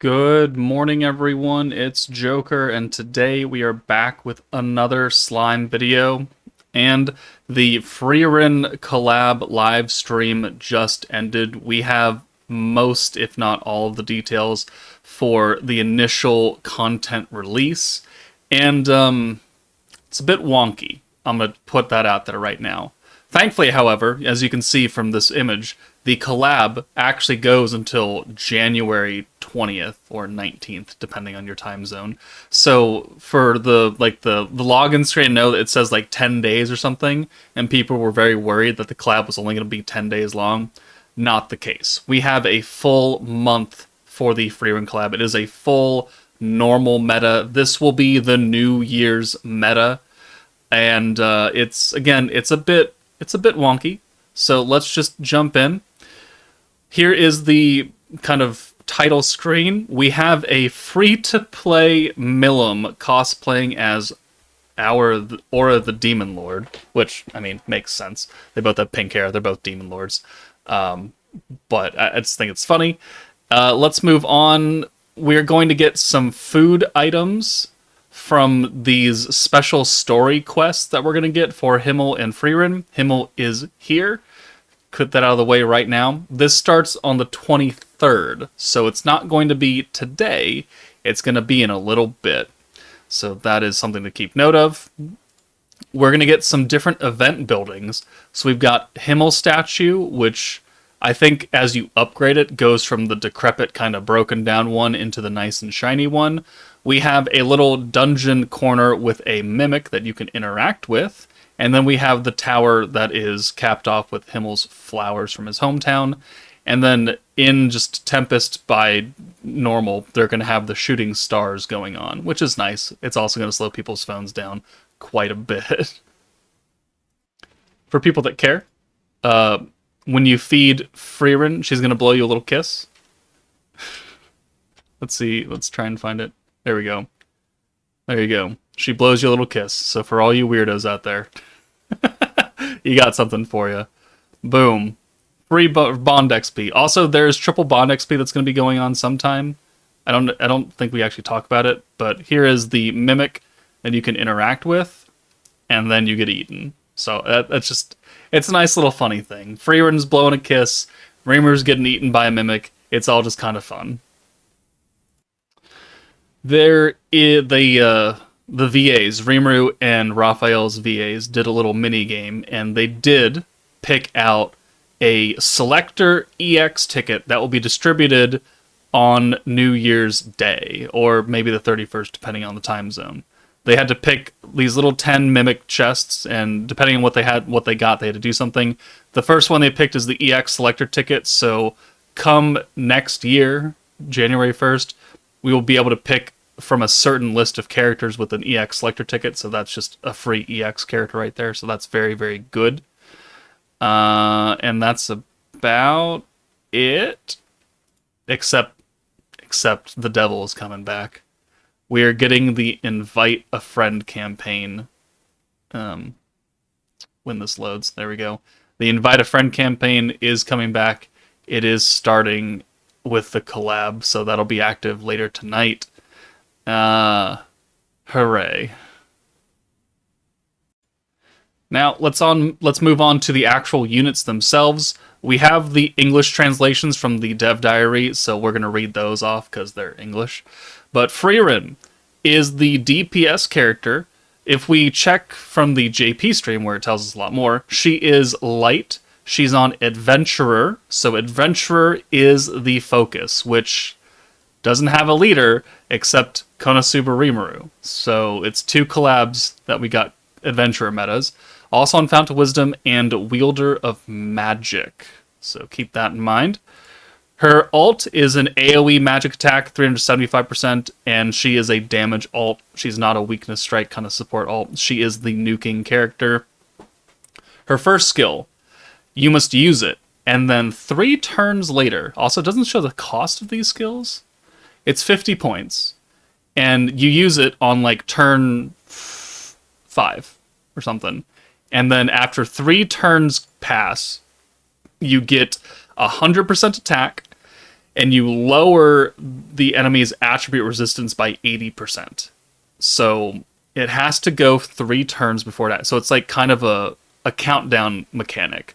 Good morning, everyone. It's Joker, and today we are back with another slime video. And the Frieren Collab live stream just ended. We have most, if not all, of the details for the initial content release. And it's a bit wonky. I'm going to put that out there right now. Thankfully, however, as you can see from this image, the collab actually goes until January 20th or 19th, depending on your time zone. So for the login screen, I know that it says like 10 days or something, and people were very worried that the collab was only going to be 10 days long. Not the case. We have a full month for the Frieren collab. It is a full normal meta. This will be the New Year's meta, and it's a bit wonky. So let's just jump in. Here is the kind of title screen. We have a free-to-play Milim cosplaying as Aura the Demon Lord, which, I mean, makes sense. They both have pink hair. They're both Demon Lords. But I just think it's funny. Let's move on. We're going to get some food items from these special story quests that we're going to get for Himmel and Frieren. Himmel is here. Put that out of the way right now. This starts on the 23rd, so it's not going to be today. It's going to be in a little bit. So that is something to keep note of. We're going to get some different event buildings. So we've got Himmel statue, which I think as you upgrade it, goes from the decrepit kind of broken down one into the nice and shiny one. We have a little dungeon corner with a mimic that you can interact with. And then we have the tower that is capped off with Himmel's flowers from his hometown. And then in just Tempest by normal, they're going to have the shooting stars going on, which is nice. It's also going to slow people's phones down quite a bit. For people that care, when you feed Frieren, she's going to blow you a little kiss. Let's see. Let's try and find it. There we go. There you go. She blows you a little kiss. So for all you weirdos out there, you got something for you. Boom. Free bond XP. Also, there's triple bond XP that's going to be going on sometime. I don't think we actually talk about it, but here is the mimic that you can interact with, and then you get eaten. So it's a nice little funny thing. Frieren's blowing a kiss, Reimer's getting eaten by a mimic. It's all just kind of fun. There is the VAs, Rimuru and Raphael's VAs, did a little mini game, and they did pick out a Selector EX ticket that will be distributed on New Year's Day, or maybe the 31st, depending on the time zone. They had to pick these little 10 mimic chests, and depending on what they got, they had to do something. The first one they picked is the EX Selector ticket, so come next year, January 1st, we will be able to pick from a certain list of characters with an EX Selector ticket, so that's just a free EX character right there, so that's very, very good. And that's about it. Except the devil is coming back. We are getting the Invite a Friend campaign. When this loads, there we go. The Invite a Friend campaign is coming back. It is starting with the collab, so that'll be active later tonight. Hooray. Now, let's move on to the actual units themselves. We have the English translations from the dev diary, so we're going to read those off because they're English. But Frieren is the DPS character. If we check from the JP stream, where it tells us a lot more, she is light. She's on Adventurer, so Adventurer is the focus, which doesn't have a leader except Konosuba Rimuru. So it's two collabs that we got Adventurer metas. Also on Fount of Wisdom and Wielder of Magic. So keep that in mind. Her ult is an AoE magic attack, 375%, and she is a damage ult. She's not a weakness strike kind of support ult. She is the nuking character. Her first skill, you must use it, and then 3 turns later, also doesn't show the cost of these skills. It's 50 points, and you use it on like turn 5 or something. And then after 3 turns pass, you get 100% attack, and you lower the enemy's attribute resistance by 80%. So it has to go 3 turns before that. So it's like kind of a countdown mechanic.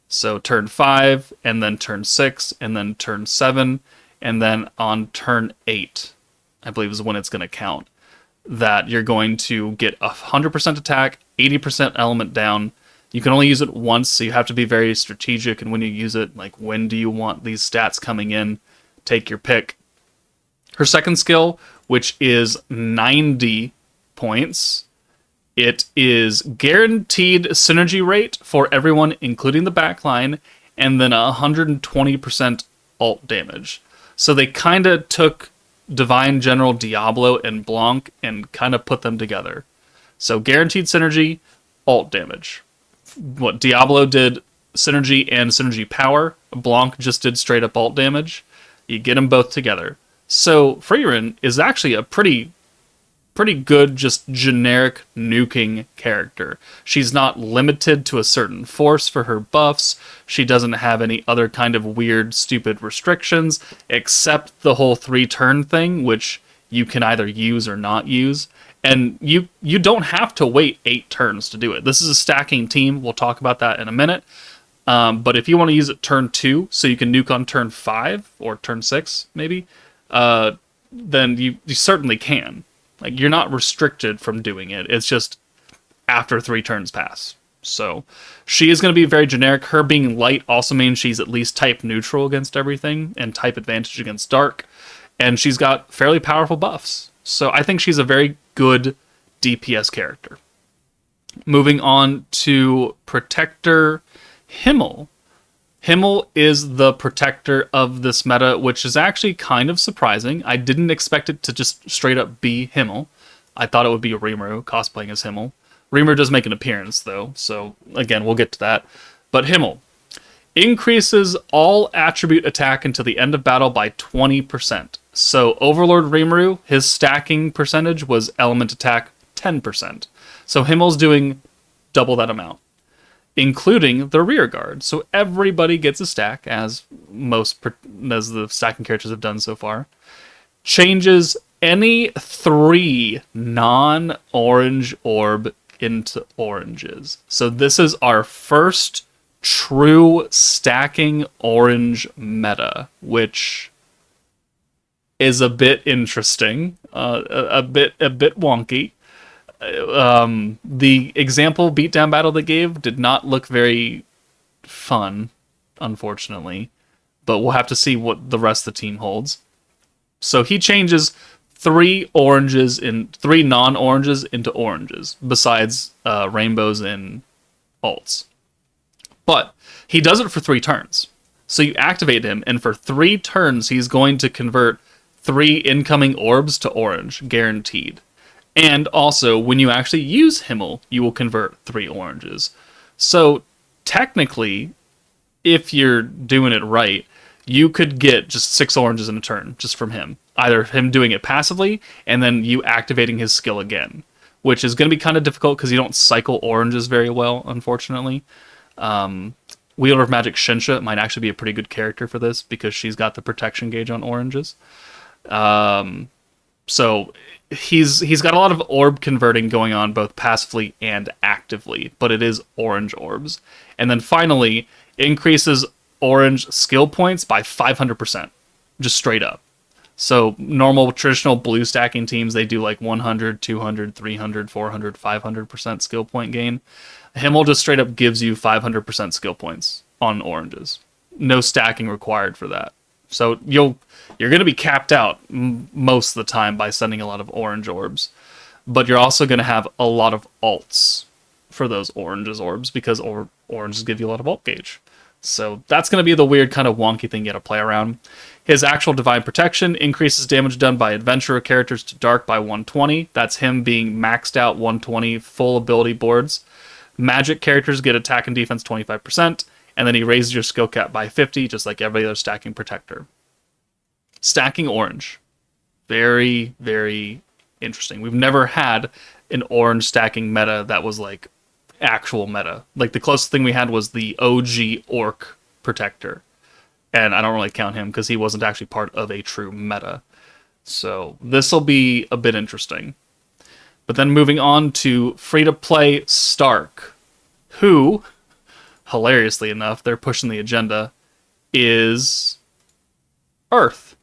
So turn 5, and then turn 6, and then turn 7, and then on turn 8, I believe is when it's going to count, that you're going to get 100% attack, 80% element down. You can only use it once, so you have to be very strategic, and when you use it, like, when do you want these stats coming in? Take your pick. Her second skill, which is 90 points, it is guaranteed synergy rate for everyone, including the backline, and then 120% ult damage. So they kind of took Divine General Diablo and Blanc and kind of put them together. So guaranteed synergy, ult damage. What Diablo did synergy and synergy power, Blanc just did straight up ult damage. You get them both together. So Frieren is actually a pretty good, just generic nuking character. She's not limited to a certain force for her buffs. She doesn't have any other kind of weird, stupid restrictions, except the whole 3-turn thing, which you can either use or not use. And you don't have to wait 8 turns to do it. This is a stacking team. We'll talk about that in a minute. But if you want to use it turn 2, so you can nuke on turn 5, or turn 6, maybe, then you certainly can. Like, you're not restricted from doing it. It's just after 3 turns pass. So she is going to be very generic. Her being light also means she's at least type neutral against everything and type advantage against dark. And she's got fairly powerful buffs. So I think she's a very good DPS character. Moving on to Protector Himmel. Himmel is the protector of this meta, which is actually kind of surprising. I didn't expect it to just straight up be Himmel. I thought it would be Rimuru cosplaying as Himmel. Rimuru does make an appearance, though, so again, we'll get to that. But Himmel increases all attribute attack until the end of battle by 20%. So Overlord Rimuru, his stacking percentage was element attack 10%. So Himmel's doing double that amount, including the rear guard. So everybody gets a stack, as the stacking characters have done so far. Changes any 3 non-orange orb into oranges. So this is our first true stacking orange meta, which is a bit interesting, a bit wonky. The example beatdown battle they gave did not look very fun, unfortunately, but we'll have to see what the rest of the team holds. So he changes 3 non-oranges into oranges, besides rainbows and alts. But he does it for 3 turns. So you activate him, and for 3 turns, he's going to convert 3 incoming orbs to orange, guaranteed. And also, when you actually use Himmel, you will convert 3 oranges. So, technically, if you're doing it right, you could get just 6 oranges in a turn, just from him. Either him doing it passively, and then you activating his skill again. Which is going to be kind of difficult, because you don't cycle oranges very well, unfortunately. Wielder of Magic Shinsha might actually be a pretty good character for this, because she's got the protection gauge on oranges. So he's got a lot of orb converting going on, both passively and actively, but it is orange orbs. And then finally, increases orange skill points by 500%, just straight up. So normal traditional blue stacking teams, they do like 100, 200, 300, 400, 500% skill point gain. Himmel just straight up gives you 500% skill points on oranges. No stacking required for that. So you're going to be capped out most of the time by sending a lot of orange orbs. But you're also going to have a lot of alts for those orbs, because oranges give you a lot of ult gauge. So that's going to be the weird kind of wonky thing you got to play around. His actual Divine Protection increases damage done by Adventurer characters to Dark by 120. That's him being maxed out 120 full ability boards. Magic characters get attack and defense 25%. And then he raises your skill cap by 50, just like every other stacking protector. Stacking orange. Very, very interesting. We've never had an orange stacking meta that was like actual meta. Like the closest thing we had was the OG Orc protector. and I don't really count him because he wasn't actually part of a true meta. So this will be a bit interesting. But then moving on to free-to-play Stark, who, hilariously enough, they're pushing the agenda, is Earth.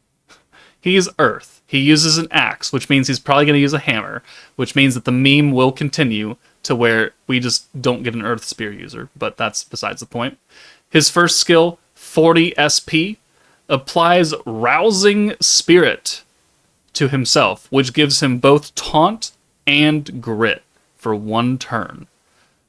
He's Earth. He uses an axe, which means he's probably going to use a hammer, which means that the meme will continue to where we just don't get an Earth Spear user, but that's besides the point. His first skill, 40 SP, applies Rousing Spirit to himself, which gives him both Taunt and Grit for 1 turn.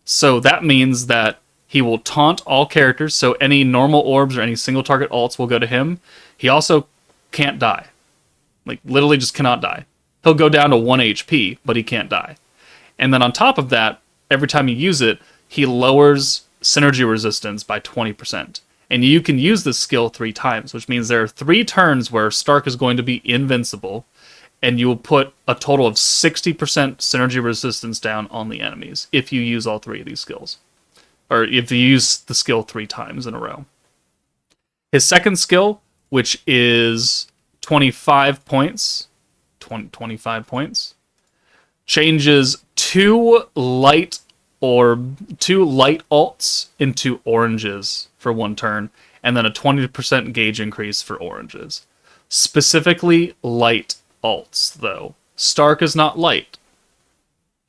So that means that he will taunt all characters, so any normal orbs or any single target ults will go to him. He also can't die. Like, literally just cannot die. He'll go down to 1 HP, but he can't die. And then on top of that, every time you use it, he lowers synergy resistance by 20%. And you can use this skill 3 times, which means there are 3 turns where Stark is going to be invincible, and you will put a total of 60% synergy resistance down on the enemies if you use all 3 of these skills. Or if you use the skill 3 times in a row. His second skill, which is 25 points, 25 points, changes 2 light alts into oranges for 1 turn, and then a 20% gauge increase for oranges. Specifically light alts, though. Stark is not light.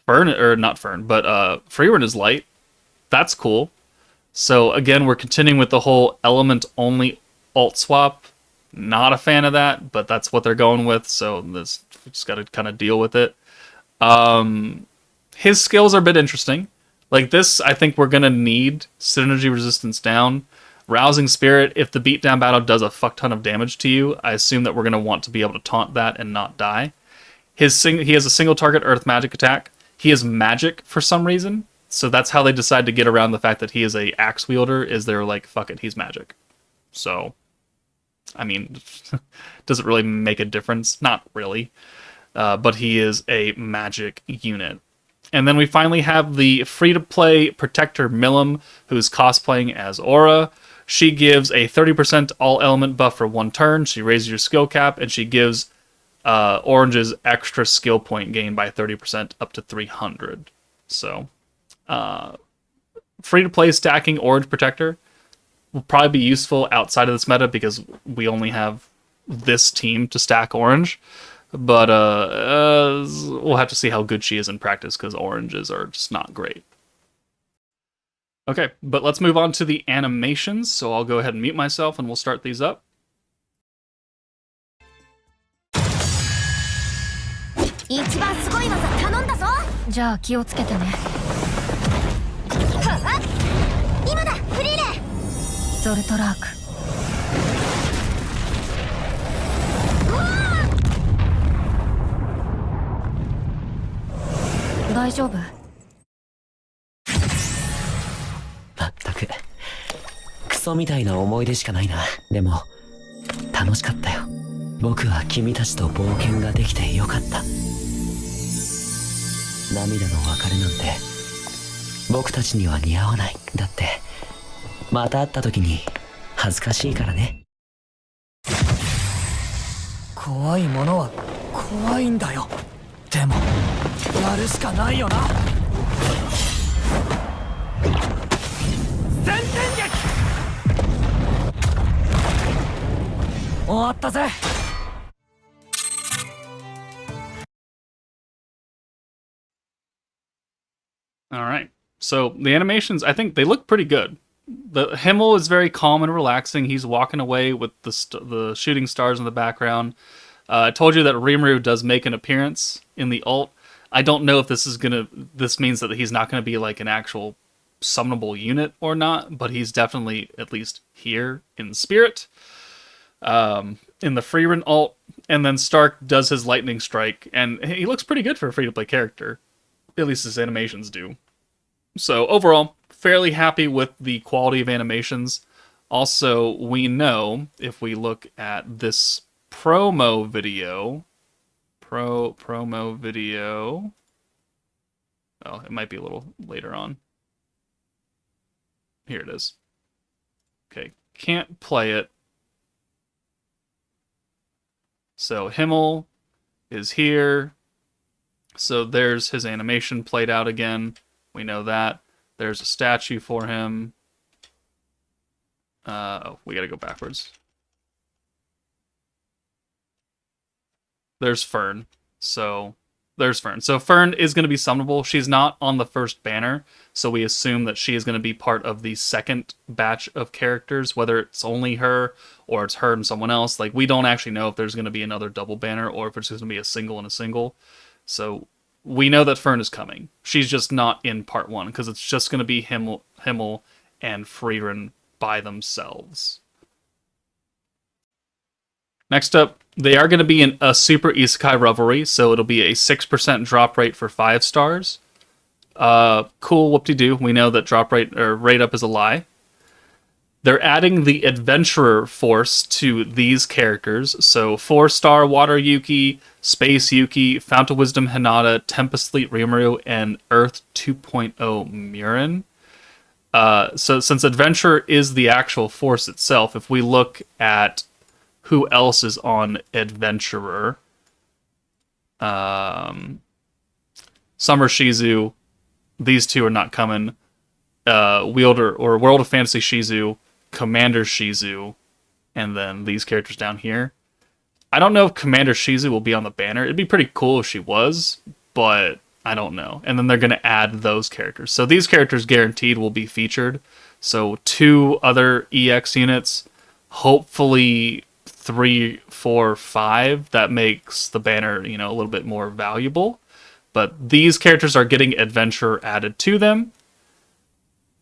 Frieren is light. That's cool. So again, we're continuing with the whole element only alt swap. Not a fan of that, but that's what they're going with, so we just gotta kind of deal with it. His skills are a bit interesting. Like this, I think we're gonna need synergy resistance down. Rousing Spirit, if the beatdown battle does a fuck ton of damage to you, I assume that we're gonna want to be able to taunt that and not die. He has a single target earth magic attack. He is magic for some reason, so that's how they decide to get around the fact that he is a axe wielder, is they're like, fuck it, he's magic. So, I mean, does it really make a difference? Not really. But he is a magic unit. And then we finally have the free-to-play Protector Milim, who's cosplaying as Aura. She gives a 30% all-element buff for 1 turn. She raises your skill cap, and she gives Orange's extra skill point gain by 30% up to 300. So, free-to-play stacking Orange Protector will probably be useful outside of this meta because we only have this team to stack Orange. But we'll have to see how good she is in practice because oranges are just not great. Okay, but let's move on to the animations. So I'll go ahead and mute myself and we'll start these up. 一番すごい技頼んだぞ。じゃあ気をつけてね。今だ、フリーレン。ゾルトラーク。大丈夫？まったくクソみたいな思い出しかないな。でも楽しかったよ。僕は君たちと冒険ができてよかった。涙の別れなんて僕たちには似合わない。だってまた会った時に恥ずかしいからね。怖いものは怖いんだよ。でもやるしかないよな。先天撃終わったぜ。All right. So the animations, I think they look pretty good. The Himmel is very calm and relaxing. He's walking away with the shooting stars in the background. I told you that Rimuru does make an appearance in the ult. I don't know if this means that he's not gonna be like an actual summonable unit or not, but he's definitely at least here in spirit. In the Frieren ult, and then Stark does his lightning strike, and he looks pretty good for a free-to-play character. At least his animations do. So overall, fairly happy with the quality of animations. Also, we know if we look at this promo video, oh, it might be a little later on. Here it is. Okay, can't play it So Himmel is here. So there's his animation played out again. We know that. There's a statue for him. Oh, we gotta go backwards. There's Fern. So there's Fern. So Fern is going to be summonable. She's not on the first banner, so we assume that she is going to be part of the second batch of characters, whether it's only her or it's her and someone else. Like, we don't actually know if there's going to be another double banner or if it's just going to be a single and a single. So we know that Fern is coming. She's just not in part 1 because it's just going to be Himmel and Frieren by themselves. Next up, they are going to be in a Super Isekai Revelry, so it'll be a 6% drop rate for 5 stars. Cool, whoop-de-doo. We know that drop rate or rate up is a lie. They're adding the Adventurer Force to these characters. So 4-star Water Yuki, Space Yuki, Fount of Wisdom Hinata, Tempest Fleet Rimuru, and Earth 2.0 Murin. So since Adventurer is the actual force itself, if we look at who else is on Adventurer, Summer Shizu, these two are not coming. Wielder or World of Fantasy Shizu, Commander Shizu, and then these characters down here. I don't know if Commander Shizu will be on the banner. It'd be pretty cool if she was, but I don't know. And then they're going to add those characters. So these characters guaranteed will be featured. So 2 other EX units, hopefully 3, 4, 5. That makes the banner, a little bit more valuable. But these characters are getting Adventurer added to them.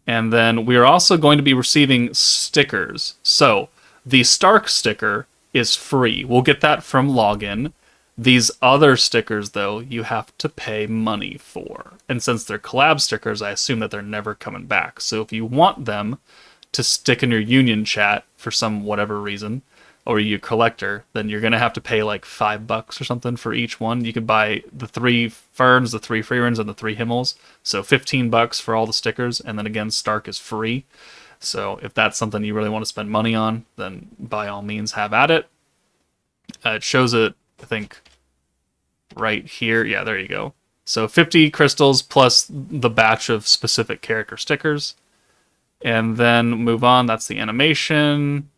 And then we are also going to be receiving stickers. So the Stark sticker is free. We'll get that from login. These other stickers, though, you have to pay money for. And since they're collab stickers, I assume that they're never coming back. So if you want them to stick in your union chat for some whatever reason, or you collector, then you're going to have to pay like $5 or something for each one. You can buy the 3 Ferns, the 3 Frierens, and the 3 Himmels. So $15 for all the stickers, and then again, Stark is free. So if that's something you really want to spend money on, then by all means have at it. It shows it, I think, right here. Yeah, there you go. So 50 crystals plus the batch of specific character stickers. And then move on. That's the animation.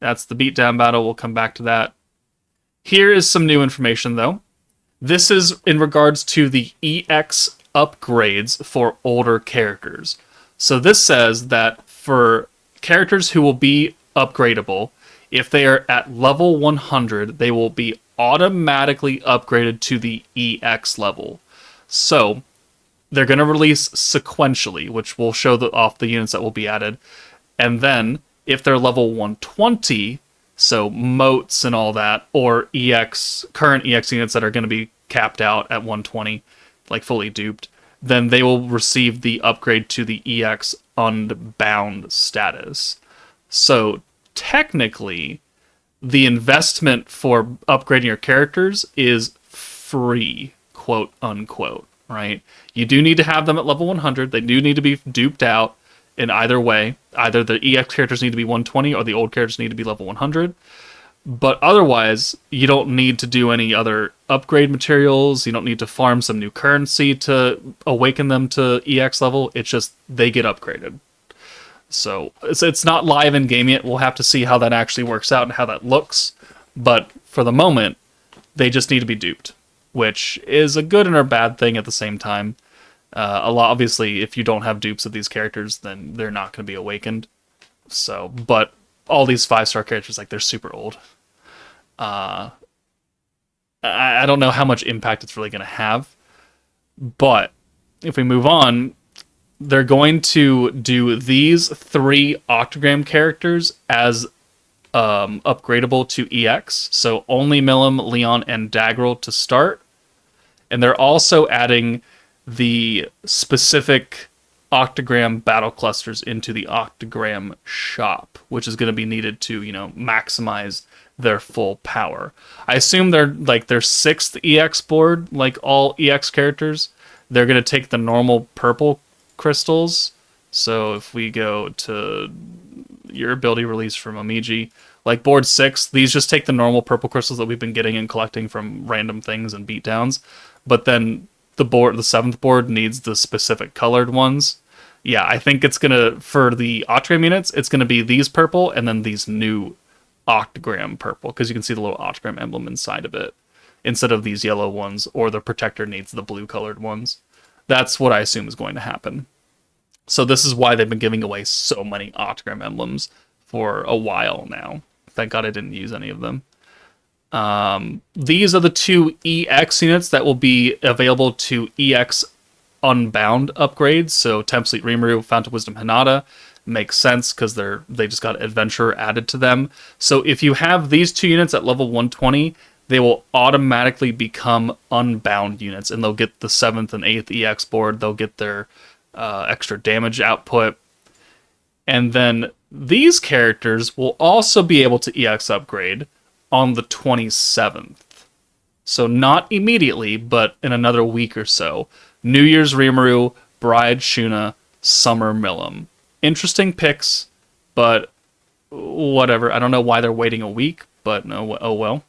That's the beatdown battle. We'll come back to that. Here is some new information, though. This is in regards to the EX upgrades for older characters. So this says that for characters who will be upgradable, if they are at level 100, they will be automatically upgraded to the EX level. So they're going to release sequentially, which will show off the units that will be added. And then if they're level 120, so moats and all that, or current EX units that are going to be capped out at 120, like fully duped, then they will receive the upgrade to the EX Unbound status. So technically, the investment for upgrading your characters is free, quote unquote, right? You do need to have them at level 100. They do need to be duped out. In either way, either the EX characters need to be 120 or the old characters need to be level 100. But otherwise, you don't need to do any other upgrade materials. You don't need to farm some new currency to awaken them to EX level. It's just they get upgraded. So it's not live in game yet. We'll have to see how that actually works out and how that looks. But for the moment, they just need to be duped, which is a good and a bad thing at the same time. Obviously, if you don't have dupes of these characters, then they're not going to be awakened. So, but all these 5-star characters, like, they're super old. I don't know how much impact it's really going to have. But if we move on, they're going to do these 3 Octagram characters as upgradable to EX. So only Milim, Leon, and Daggerel to start. And they're also adding the specific Octagram battle clusters into the Octagram shop, which is going to be needed to, maximize their full power. I assume they're like their 6th EX board, like all EX characters. They're going to take the normal purple crystals. So if we go to your ability release from Omiji, Like board 6, these just take the normal purple crystals that we've been getting and collecting from random things and beatdowns, but then the 7th board needs the specific colored ones. Yeah, I think it's gonna, for the Octagram units, it's gonna be these purple and then these new Octagram purple, because you can see the little Octagram emblem inside of it, instead of these yellow ones, or the Protector needs the blue colored ones. That's what I assume is going to happen. So this is why they've been giving away so many Octagram emblems for a while now. Thank God I didn't use any of them. These are the 2 EX units that will be available to EX Unbound upgrades. So Temp Sleep Rimuru, Fount of Wisdom Hinata makes sense because they just got Adventurer added to them. So if you have these 2 units at level 120, they will automatically become Unbound units, and they'll get the 7th and 8th EX board. They'll get their extra damage output. And then these characters will also be able to EX upgrade on the 27th. So not immediately, but in another week or so. New Year's Rimuru, Bride Shuna, Summer Milim. Interesting picks, but whatever. I don't know why they're waiting a week, but no, oh well.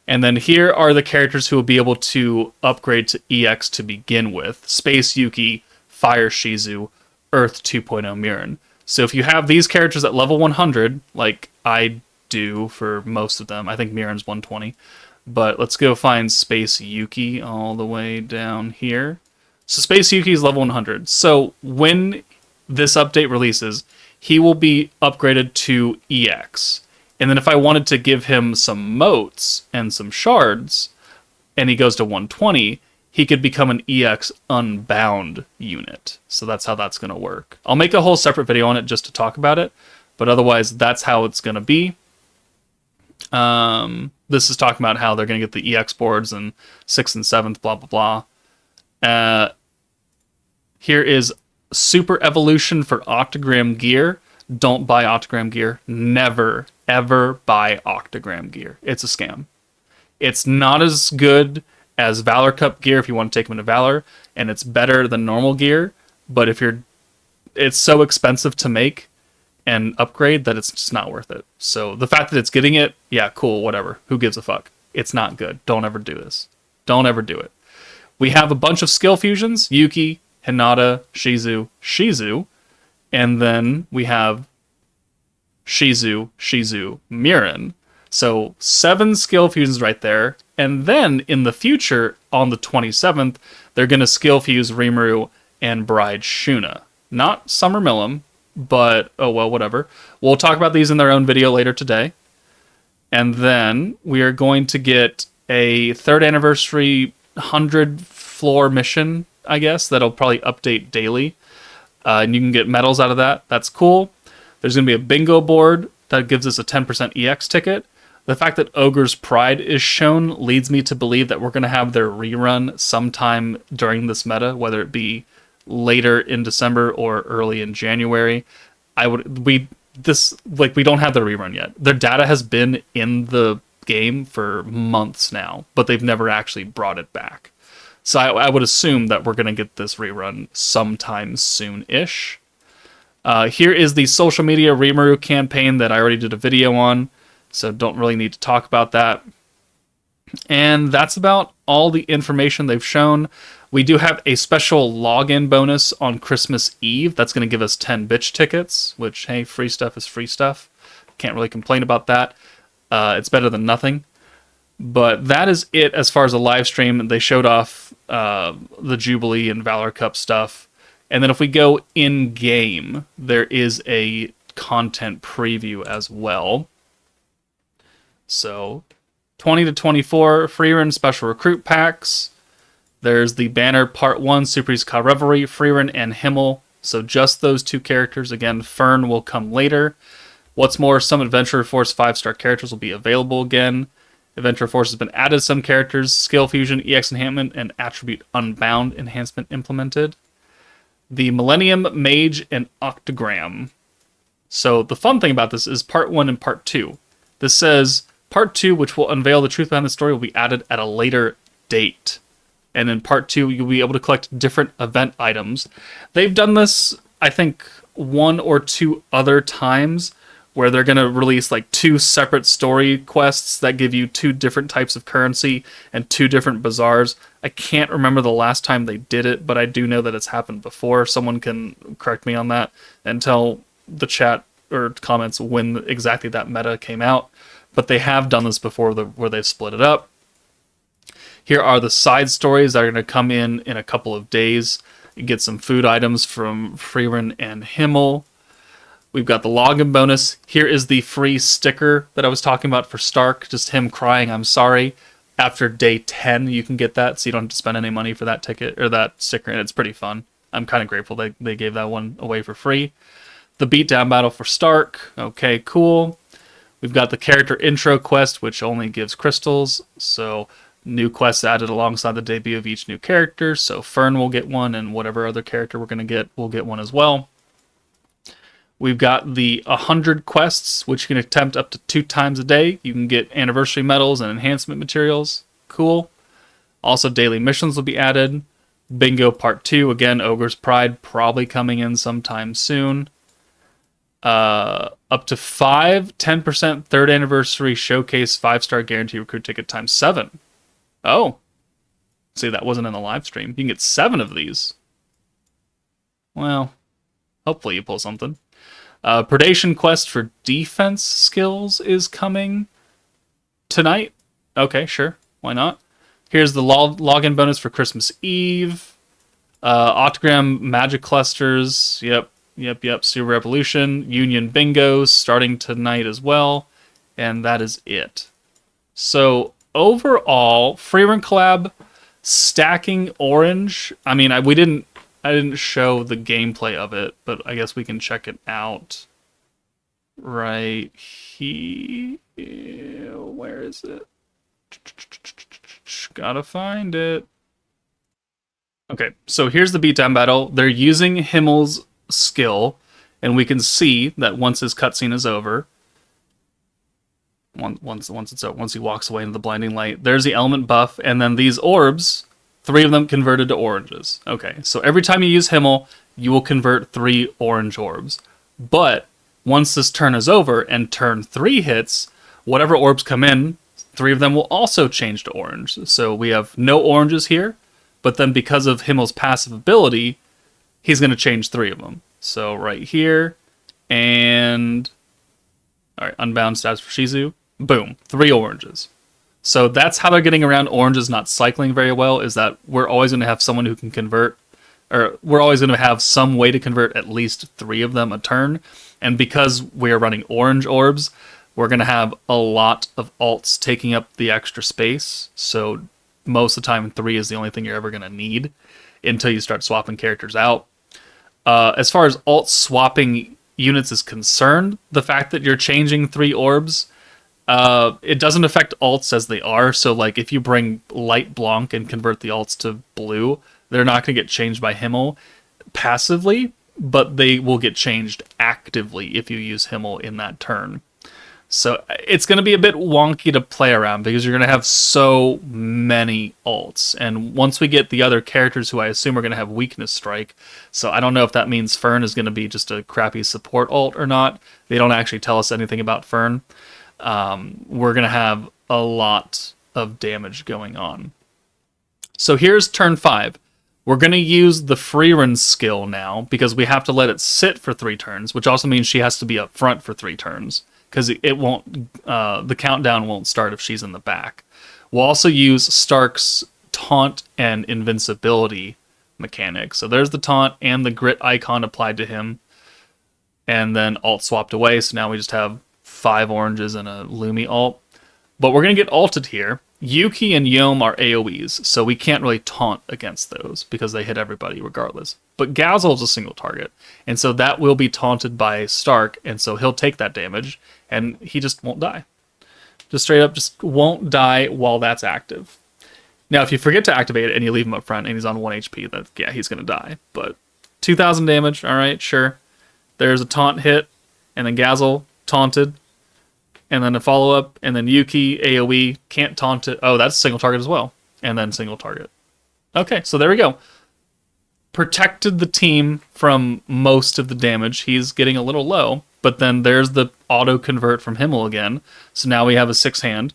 And then here are the characters who will be able to upgrade to EX to begin with. Space Yuki, Fire Shizu, Earth 2.0 Mirin. So if you have these characters at level 100, like I do for most of them, I think Mirin's 120, but let's go find Space Yuki all the way down here. So Space Yuki is level 100. So when this update releases, he will be upgraded to EX. And then if I wanted to give him some motes and some shards, and he goes to 120, he could become an EX Unbound unit. So that's how that's going to work. I'll make a whole separate video on it just to talk about it, but otherwise that's how it's going to be. This is talking about how they're going to get the EX boards and 6th and 7th, blah, blah, blah. Here is Super Evolution for Octagram gear. Don't buy Octagram gear. Never, ever buy Octagram gear. It's a scam. It's not as good as Valor Cup gear if you want to take them into Valor, and it's better than normal gear, but it's so expensive to make and upgrade that it's just not worth it. So the fact that it's getting it, yeah, cool, whatever. Who gives a fuck? It's not good. Don't ever do this. Don't ever do it. We have a bunch of skill fusions: Yuki, Hinata, Shizu, and then we have Shizu, Mirin. So 7 skill fusions right there. And then in the future, on the 27th, they're going to skill fuse Rimuru and Bride Shuna. Not Summer Milim, but oh well, whatever. We'll talk about these in their own video later today. And then we are going to get a 3rd anniversary 100 floor mission, I guess, that'll probably update daily. And you can get medals out of that. That's cool. There's going to be a bingo board that gives us a 10% EX ticket. The fact that Ogre's Pride is shown leads me to believe that we're going to have their rerun sometime during this meta, whether it be later in December or early in January. We don't have the rerun yet. Their data has been in the game for months now, but they've never actually brought it back. So I would assume that we're going to get this rerun sometime soon-ish. Here is the social media Rimuru campaign that I already did a video on, so don't really need to talk about that. And that's about all the information they've shown. We do have a special login bonus on Christmas Eve. That's going to give us 10 bitch tickets, which, hey, free stuff is free stuff. Can't really complain about that. It's better than nothing. But that is it as far as a live stream. They showed off the Jubilee and Valor Cup stuff. And then if we go in-game, there is a content preview as well. So 20 to 24 Frieren special recruit packs. There's the banner part 1, Super Isekai Revelry, Frieren and Himmel. So just those 2 characters. Again, Fern will come later. What's more, some Adventurer Force 5-star characters will be available again. Adventurer Force has been added to some characters. Skill Fusion, EX Enhancement, and Attribute Unbound enhancement implemented. The Millennium Mage and Octagram. So the fun thing about this is part 1 and part 2. This says part 2, which will unveil the truth behind the story, will be added at a later date. And in part 2, you'll be able to collect different event items. They've done this, I think, 1 or 2 other times where they're going to release like 2 separate story quests that give you 2 different types of currency and 2 different bazaars. I can't remember the last time they did it, but I do know that it's happened before. Someone can correct me on that and tell the chat or comments when exactly that meta came out. But they have done this before where they've split it up. Here are the side stories that are going to come in a couple of days. You get some food items from Frieren and Himmel. We've got the login bonus. Here is the free sticker that I was talking about for Stark. Just him crying, I'm sorry. After day 10, you can get that, so you don't have to spend any money for that ticket or that sticker, and it's pretty fun. I'm kind of grateful they gave that one away for free. The beatdown battle for Stark. Okay, cool. We've got the character intro quest, which only gives crystals. So new quests added alongside the debut of each new character. So Fern will get one, and whatever other character we're going to get will get one as well. We've got the 100 quests, which you can attempt up to 2 times a day. You can get anniversary medals and enhancement materials. Cool. Also, daily missions will be added. Bingo Part 2, again, Ogre's Pride, probably coming in sometime soon. Up to 5, 10% 3rd anniversary showcase 5-star guarantee recruit ticket times 7. Oh. See, that wasn't in the live stream. You can get 7 of these. Well, hopefully you pull something. Predation quest for defense skills is coming tonight. Okay, sure. Why not? Here's the login bonus for Christmas Eve. Octagram magic clusters. Yep. Super Revolution. Union bingos starting tonight as well. And that is it. So overall, Frieren Collab stacking orange. I mean, I didn't show the gameplay of it, but I guess we can check it out right here. Where is it? Gotta find it. Okay, so here's the beatdown battle. They're using Himmel's skill, and we can see that once his cutscene is over, once he walks away into the blinding light, there's the element buff, and then these orbs, 3 of them converted to oranges. Okay, so every time you use Himmel, you will convert 3 orange orbs. But once this turn is over and turn 3 hits, whatever orbs come in, 3 of them will also change to orange. So we have no oranges here, but then because of Himmel's passive ability, he's going to change 3 of them. So right here, and alright, unbound stats for Shizu. Boom, 3 oranges. So that's how they're getting around oranges not cycling very well, is that we're always going to have someone who can convert, or we're always going to have some way to convert at least 3 of them a turn. And because we're running orange orbs, we're going to have a lot of alts taking up the extra space. So most of the time 3 is the only thing you're ever going to need until you start swapping characters out. As far as alt swapping units is concerned, the fact that you're changing 3 orbs, it doesn't affect alts as they are. So like if you bring light Blanc and convert the alts to blue, they're not going to get changed by Himmel passively, but they will get changed actively if you use Himmel in that turn. So it's going to be a bit wonky to play around because you're going to have so many alts. And once we get the other characters who I assume are going to have weakness strike, so I don't know if that means Fern is going to be just a crappy support alt or not. They don't actually tell us anything about Fern. We're going to have a lot of damage going on. So here's turn 5. We're going to use the Frieren skill now because we have to let it sit for 3 turns, which also means she has to be up front for 3 turns. Because it won't, the countdown won't start if she's in the back. We'll also use Stark's taunt and invincibility mechanic. So there's the taunt and the grit icon applied to him. And then alt swapped away, so now we just have 5 oranges and a Lumi alt. But we're going to get alted here. Yuki and Yom are AoEs, so we can't really taunt against those because they hit everybody regardless. But Gazel is a single target, and so that will be taunted by Stark, and so he'll take that damage, and he just won't die. Just straight up just won't die while that's active. Now, if you forget to activate it and you leave him up front and he's on 1 HP, then yeah, he's going to die. But 2,000 damage, alright, sure. There's a taunt hit, and then Gazel taunted, and then a follow-up, and then Yuki, AoE, can't taunt it. Oh, that's a single target as well. And then single target. Okay, so there we go. Protected the team from most of the damage. He's getting a little low, but then there's the auto-convert from Himmel again. So now we have a 6-hand,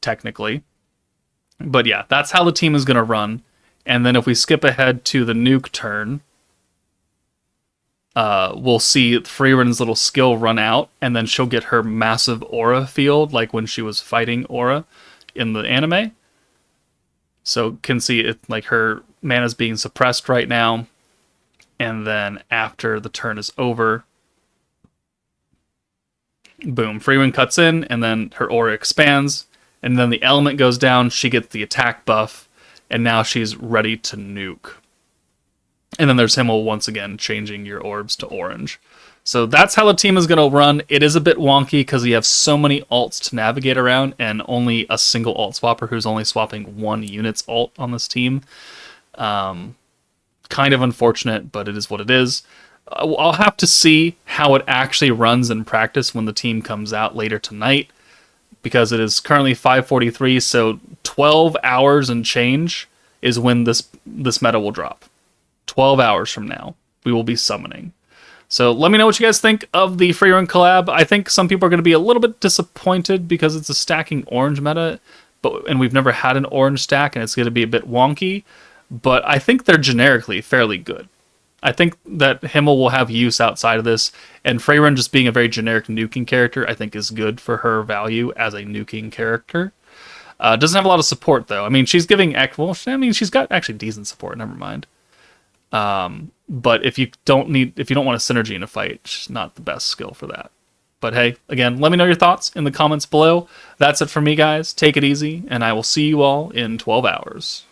technically. But yeah, that's how the team is going to run. And then if we skip ahead to the nuke turn, we'll see Frieren's little skill run out, and then she'll get her massive aura field, like when she was fighting Aura in the anime. So can see it like her mana's being suppressed right now. And then after the turn is over, boom, Frieren cuts in, and then her aura expands, and then the element goes down, she gets the attack buff, and now she's ready to nuke. And then there's Himmel once again changing your orbs to orange. So that's how the team is going to run. It is a bit wonky because you have so many alts to navigate around and only a single alt swapper who's only swapping one unit's alt on this team. Kind of unfortunate, but it is what it is. I'll have to see how it actually runs in practice when the team comes out later tonight, because it is currently 5:43, so 12 hours and change is when this meta will drop. 12 hours from now, we will be summoning. So let me know what you guys think of the Frieren collab. I think some people are going to be a little bit disappointed because it's a stacking orange meta, and we've never had an orange stack, and it's going to be a bit wonky, but I think they're generically fairly good. I think that Himmel will have use outside of this, and Frieren just being a very generic nuking character, I think is good for her value as a nuking character. Doesn't have a lot of support, though. I mean, she's giving... Well, I mean, she's got actually decent support, never mind. But if you don't want a synergy in a fight, she's not the best skill for that. But hey, again, let me know your thoughts in the comments below. That's it for me, guys. Take it easy, and I will see you all in 12 hours.